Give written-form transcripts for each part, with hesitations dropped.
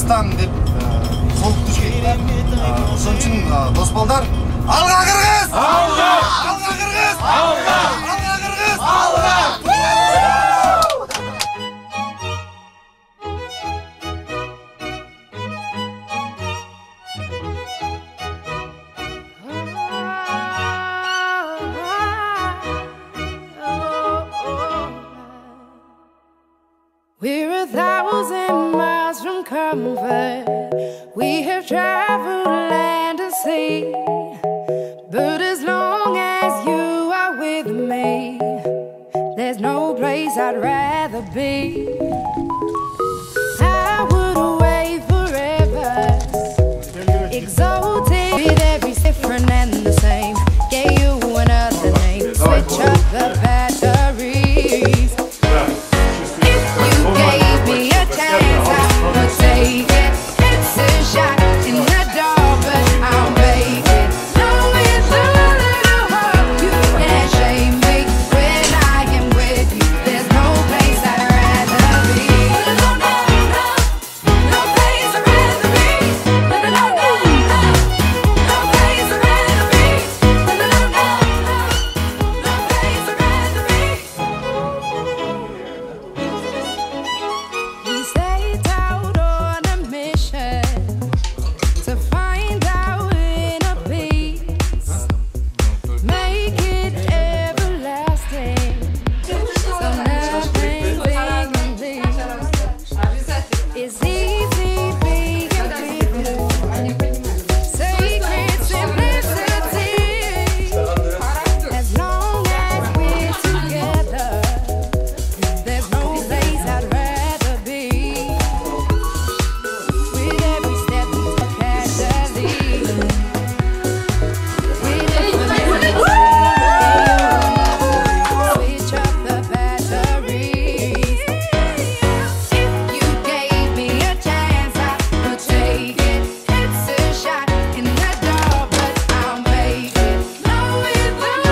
Кыргызстан деп солук түшкөн. Ошон үчүн дос балдар, алга Кыргыз! Алга! Алга Кыргыз! Алга! Алга Кыргыз! Алга! We're 1,000 miles from comfort. We have traveled land and sea. But as long as you are with me, there's no place I'd rather be. I would away forever, exalted with every different and the same. Gave you another name, switch up the batteries. Gave me a chance, I would take it. It's a shot in the dark, but I'll make it. No, it's a little hope you can't shame me. When I am with you, there's no place I'd rather be. No, no, no, no place I'd rather be. No, no, no, no, no place I'd rather be. No, no, no, no, no place I'd rather be. We set out on a mission to find our inner peace, make it everlasting, so nothing we can leave. It's easy being people, sacred simplicity. As long as we're together, there's no place I'd rather be. With every step we took casually, with every switch up the batteries. If you gave me a chance, I would take it. It's a shot in the dark, but I'll make it. No, it's a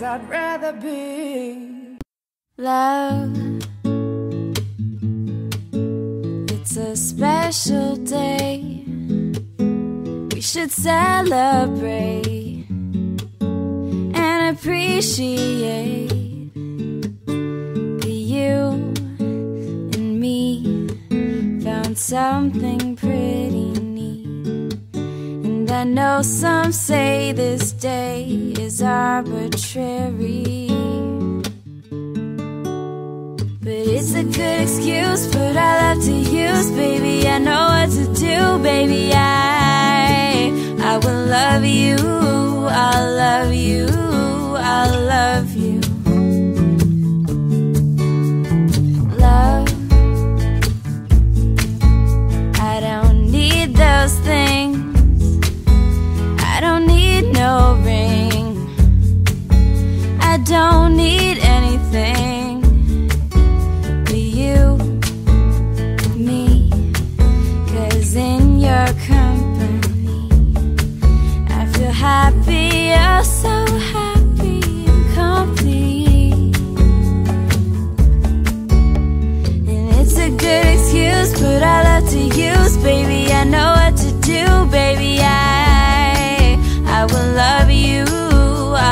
I'd rather be. Love, it's a special day. We should celebrate and appreciate that you and me found something pretty neat. And I know some say this day is arbitrary, but it's a good excuse, put our love to use, baby. I know what to do, baby. I will love you, I'll love you, I'll love you. Love, I don't need those things, I don't need no ring, I don't need anything but you, me, 'cause in your company I feel happy, oh so happy and complete. And it's a good excuse, put our love to use, baby. I know what to do, baby. I will love you,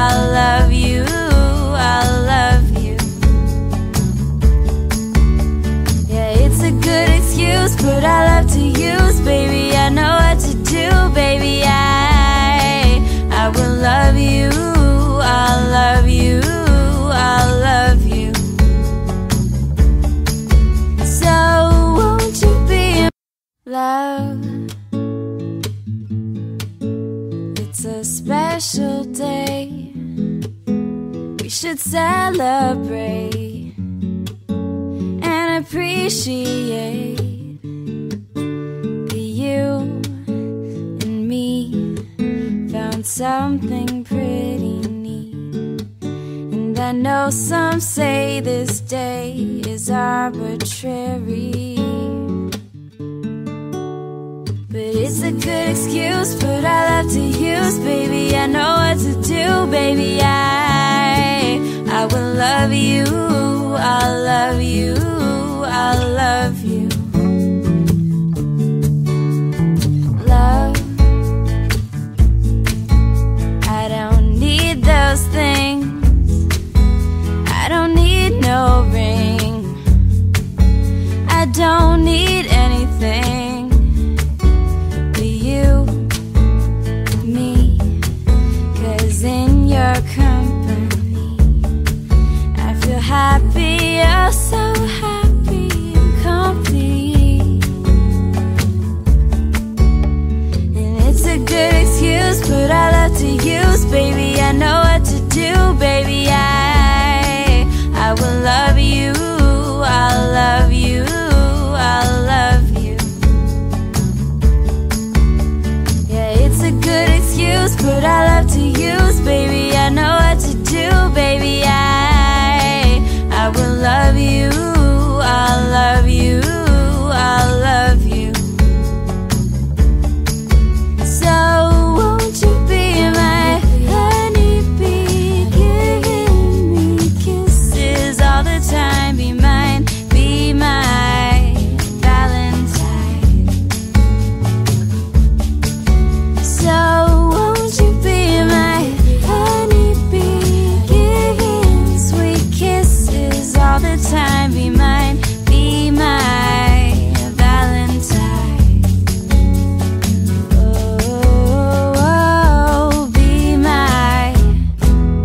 I'll love you, I'll love you. Yeah, it's a good excuse, put our love to use, baby. I know what to do, baby. I will love you, I'll love you, I'll love you. So won't you be love? It's a special day, we should celebrate and appreciate that you and me found something pretty neat. And I know some say this day is arbitrary, but it's a good excuse, put our love to use, baby. I know what to do, baby. I will love you, I'll love you, I'll love you. Love, I don't need those things, I don't need no ring, I don't need anything but you, me, 'cause in your company I feel happy, oh so happy and complete. And it's a good excuse, put our love to use, baby. I know what to do, baby. I will love you, I'll love you, I'll love you. Yeah, it's a good excuse, put our love to use, baby. I know what to do, baby. I will love you, I'll love you, I'll love you. So won't you be my honeybee, giving me kisses all the time, be mine, be my Valentine. So won't you be my honeybee, giving sweet kisses all the time, be mine, be my Valentine. Oh, oh, be my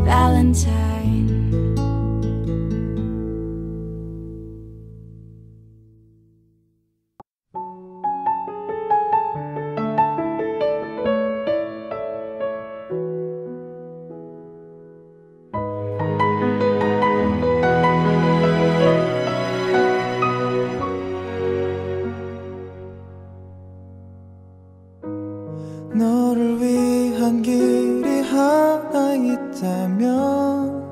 Valentine. 너를 위한 길이 하나 있다면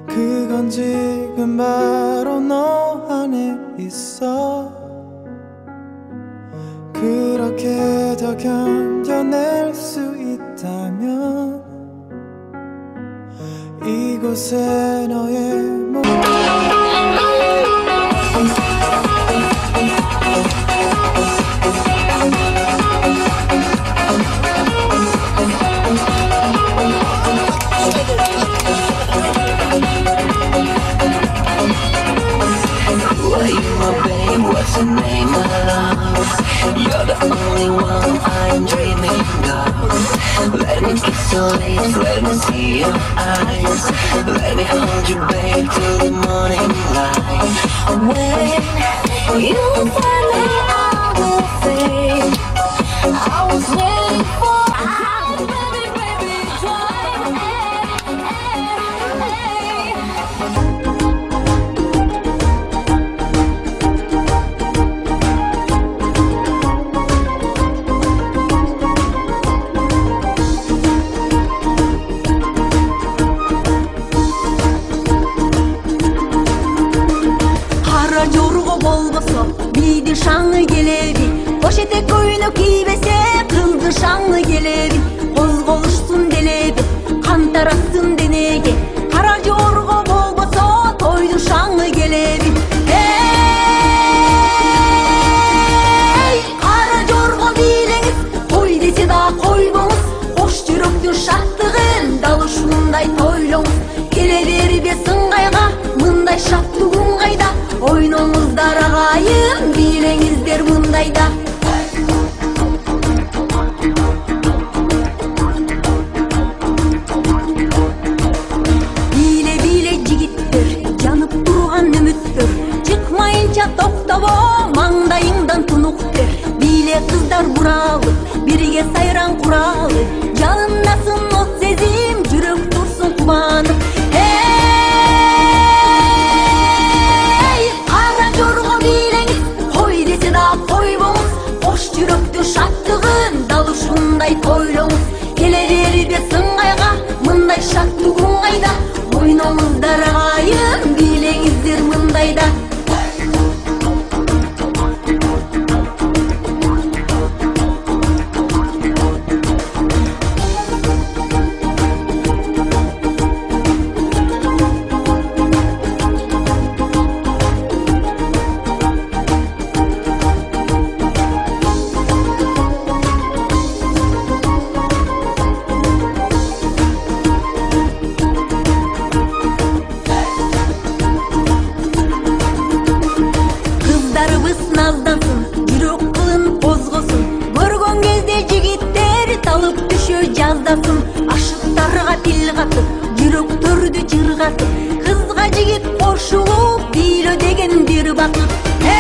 그건 지금 바로 너 안에 있어. 그렇게 더 견뎌낼 수 있다면 이곳에 너의 몸 What's the name of love? You're the only one I'm dreaming of. Let me kiss your lips, let me see your eyes. Let me hold you, babe, till the morning light. When you finally out of fame, I was waiting for baby, baby, join me. Yorugu bolboso biydi şanlı gelebi, boş etek koyunu giybese kıldı şanlı gelebi. Kozgoluşsun delebi, kan taratsın denege, kara yorugu bolboso toydu şanlı gelebi. Hey, kara yorugu bileniz, toy dese da koyboңuz, hoş жүрөктүн şattığın dalı şunday toyloңuz. Kele berbe sыңгайга, мындай шаттыгың кайда? Oynoңuzдар агайым, билеңиздер мындайда. Биле жигиттер, жанып турган үмүттөр, чыкмайынча токтобо, маңдайыңдан тунук бер. Биле кыздар буралы, бирге сайран куралы, жалындасын от сезим, жүрөк турсун кубанып. Hey, ойноңуздар агайын бийлеңиздер мындайда. Kızlarımız nazdansın, жүрөк кылын козгосун. Көргөн кезде жигиттер талып түшө жаздасın. Ашыктарга тил катып, жүрөктөрдү чыргатып, кызга жигит кошулуп бийлөө деген бир бакыт. Эй,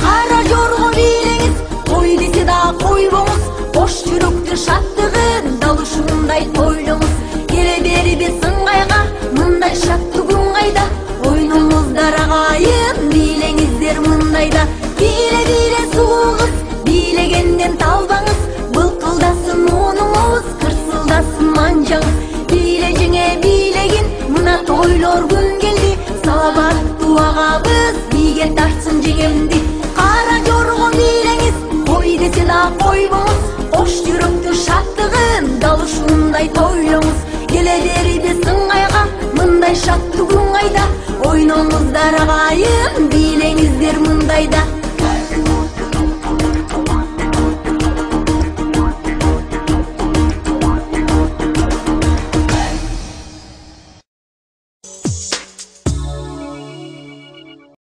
кара жорго бийлеңиз, кой десе да койбоңуз. Бош жүрөктү шаттыгын дал ушундай тойлоңуз. Келе бериби сыңгайга, мындай шаттык күн кайда? Ойноңуздар агайын бийлеңиздер мындайда. Бийле бийле суугуз, бийлегенден талбаңыз. Былкылдасын муунуңуз, кырсылдасын манжаңыз. Бийле жеңе бийлегин, мына тойлор күн келди. Салабаттуу агабыз бийге тартсын жеңемди. Кара жорго бийлеңиз, кой десе да койбоңуз. Кош жүрөктү шаттыгын дал ушундай тойлоңуз. Келе бериби сыңгайга, мындай шаттуу күн кайда? Ойноңуздар агайын бийлеңиздер мындайда.